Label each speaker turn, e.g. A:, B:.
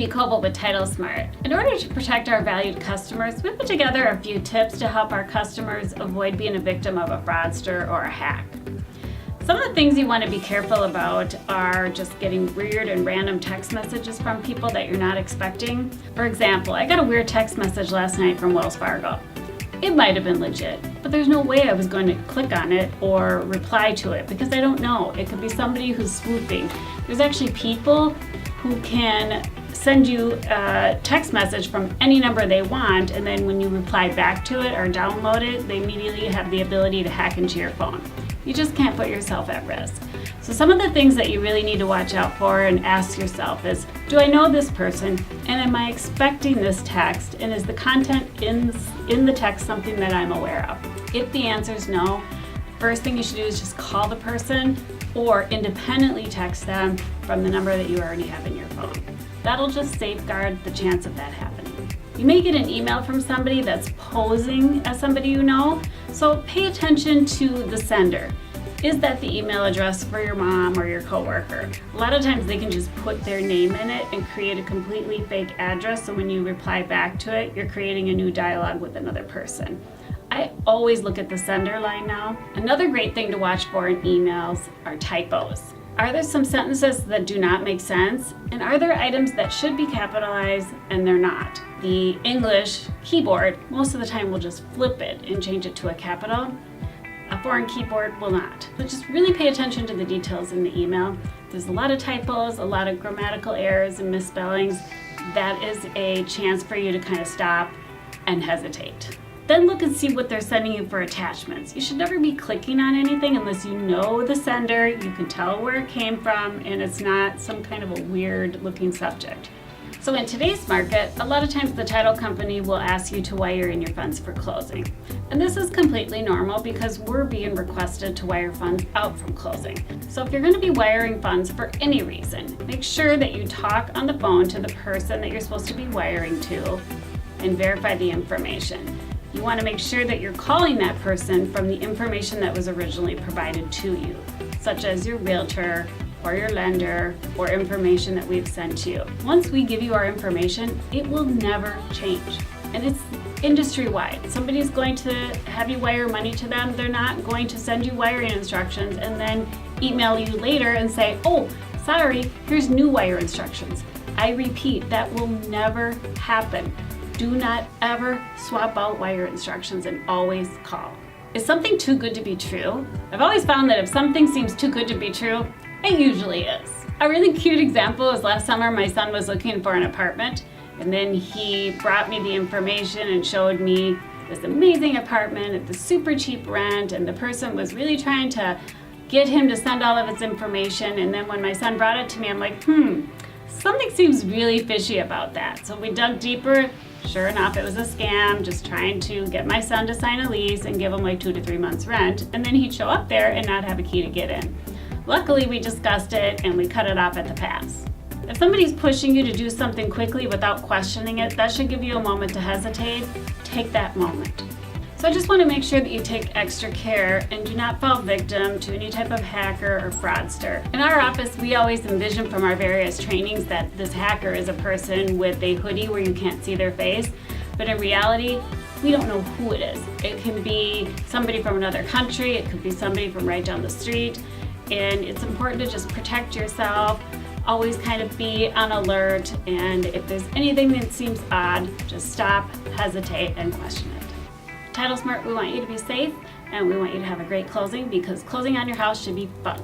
A: Amy Coble with Title Smart. In order to protect our valued customers, we put together a few tips to help our customers avoid being a victim of a fraudster or a hack. Some of the things you want to be careful about are just getting weird and random text messages from people that you're not expecting. For example, I got a weird text message last night from Wells Fargo. It might have been legit, but there's no way I was going to click on it or reply to it because I don't know. It could be somebody who's spoofing. There's actually people who can send you a text message from any number they want, and then when you reply back to it or download it, they immediately have the ability to hack into your phone. You just can't put yourself at risk. So some of the things that you really need to watch out for and ask yourself is, do I know this person, and am I expecting this text, and is the content in the text something that I'm aware of? If the answer is no, first thing you should do is just call the person or independently text them from the number that you already have in your phone. That'll just safeguard the chance of that happening. You may get an email from somebody that's posing as somebody you know, so pay attention to the sender. Is that the email address for your mom or your coworker? A lot of times they can just put their name in it and create a completely fake address, so when you reply back to it, you're creating a new dialogue with another person. I always look at the sender line now. Another great thing to watch for in emails are typos. Are there some sentences that do not make sense? And are there items that should be capitalized and they're not? The English keyboard most of the time will just flip it and change it to a capital. A foreign keyboard will not. But just really pay attention to the details in the email. There's a lot of typos, a lot of grammatical errors and misspellings. That is a chance for you to kind of stop and hesitate. Then look and see what they're sending you for attachments. You should never be clicking on anything unless you know the sender, you can tell where it came from, and it's not some kind of a weird looking subject. So in today's market, a lot of times the title company will ask you to wire in your funds for closing. And this is completely normal because we're being requested to wire funds out from closing. So if you're going to be wiring funds for any reason, make sure that you talk on the phone to the person that you're supposed to be wiring to and verify the information. You want to make sure that you're calling that person from the information that was originally provided to you, such as your realtor or your lender or information that we've sent to you. Once we give you our information, it will never change. And it's industry-wide. Somebody's going to have you wire money to them. They're not going to send you wiring instructions and then email you later and say, oh, sorry, here's new wire instructions. I repeat, that will never happen. Do not ever swap out wire instructions and always call. Is something too good to be true? I've always found that if something seems too good to be true, it usually is. A really cute example is last summer my son was looking for an apartment, and then he brought me the information and showed me this amazing apartment at the super cheap rent, and the person was really trying to get him to send all of his information, and then when my son brought it to me, I'm like, something seems really fishy about that. So we dug deeper. Sure enough, it was a scam, just trying to get my son to sign a lease and give him like 2 to 3 months rent, and then he'd show up there and not have a key to get in. Luckily, we discussed it and we cut it off at the pass. If somebody's pushing you to do something quickly without questioning it, that should give you a moment to hesitate. Take that moment. So I just want to make sure that you take extra care and do not fall victim to any type of hacker or fraudster. In our office, we always envision from our various trainings that this hacker is a person with a hoodie where you can't see their face, but in reality, we don't know who it is. It can be somebody from another country, it could be somebody from right down the street, and it's important to just protect yourself, always kind of be on alert, and if there's anything that seems odd, just stop, hesitate, and question it. Title Smart, we want you to be safe and we want you to have a great closing because closing on your house should be fun.